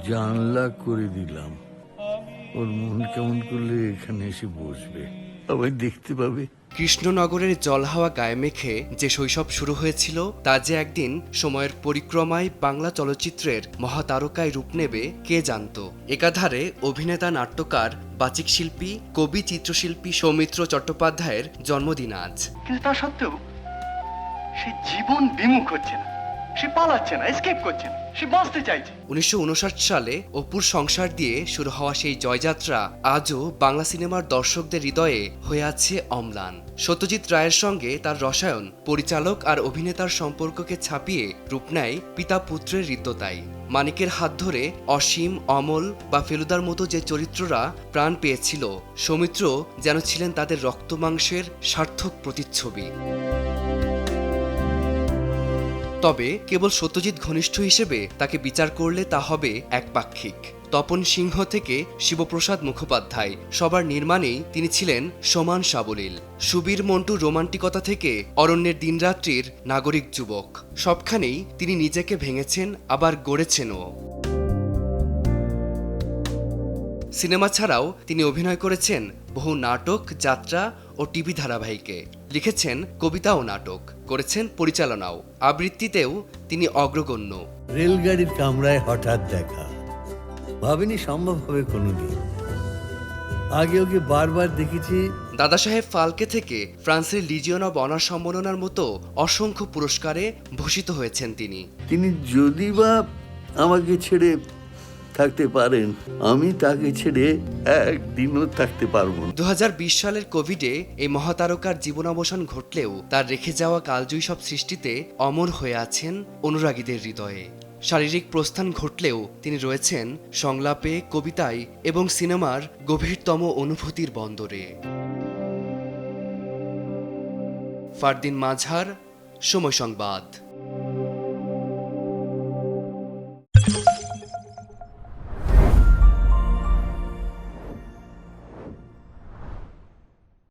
জানলা করে দিলাম, ওর মন কেমন করলে এখানে এসে বসবে, আবার দেখতে পাবে। কৃষ্ণনগরের জলহাওয়া গায়ে মেখে যে শৈশব শুরু হয়েছিল তা যে একদিন সময়ের পরিক্রমায় বাংলা চলচ্চিত্রের মহাতারকায় রূপ নেবে কে জানত। একাধারে অভিনেতা, নাট্যকার, বাচিক শিল্পী, কবি, চিত্রশিল্পী সৌমিত্র চট্টোপাধ্যায়ের জন্মদিন আজ। কিন্তু তা সত্ত্বেও সে জীবন বিমুখ হচ্ছে না, সে পালাচ্ছে না, এসকেপ করছে না, সে বাঁচতে চাইছে। 1959 সালে অপুর সংসার দিয়ে শুরু হওয়া সেই জয়যাত্রা আজও বাংলা সিনেমার দর্শকদের হৃদয়ে হয়ে আছে অম্লান। সত্যজিৎ রায়ের সঙ্গে তার রসায়ন, পরিচালক আর অভিনেতার সম্পর্ককে ছাপিয়ে রূপ নেয় পিতা পুত্রের হৃদ্যতায়। মানিকের হাত ধরে অসীম, অমল বা ফেলুদার মতো যে চরিত্ররা প্রাণ পেয়েছিল, সৌমিত্র যেন ছিলেন তাদের রক্তমাংসের সার্থক প্রতিচ্ছবি। তবে কেবল সত্যজিৎ ঘনিষ্ঠ হিসেবে তাকে বিচার করলে তা হবে একপাক্ষিক। তপন সিংহ থেকে শিবপ্রসাদ মুখোপাধ্যায়, সবার নির্মাণেই তিনি ছিলেন সমান সাবলীল। সুবীর মন্টু রোমান্টিকতা থেকে অরণ্যের দিনরাত্রির নাগরিক যুবক, সবখানেই তিনি নিজেকে ভেঙেছেন, আবার গড়েছেনও। সিনেমা ছাড়াও তিনি অভিনয় করেছেন বহু নাটক, যাত্রা ও টিভি ধারাবাহিকে, লিখেছেন কবিতা ও নাটক, করেছেন পরিচালনাও। আবৃত্তিতেও তিনি অগ্রগণ্য। রেলগাড়ির কামরায় হঠাৎ দেখা, ভাবিনি সম্ভব হবে কোনোদিন। আগে ওকে বারবার দেখেছি। দাদা সাহেব ফালকে থেকে ফ্রান্সের লিজিয়ন অব অনার সম্মাননার মতো অসংখ্য পুরস্কারে ভূষিত হয়েছেন তিনি। তিনি যদি বা আমাকে ছেড়ে থাকতে পারেন, আমি তাকে ছেড়ে একদিনও থাকতে পারবো না। 2020 সালের কোভিডে এই মহাতারকার জীবনাবসান ঘটলেও তার রেখে যাওয়া কালজয়ী সব সৃষ্টিতে অমর হয়ে আছেন অনুরাগীদের হৃদয়ে। শারীরিক প্রস্থান ঘটলেও তিনি রয়েছেন সংলাপে, কবিতায় এবং সিনেমার গভীরতম অনুভূতির বন্দরে। ফারদিন মাঝার, সময় সংবাদ।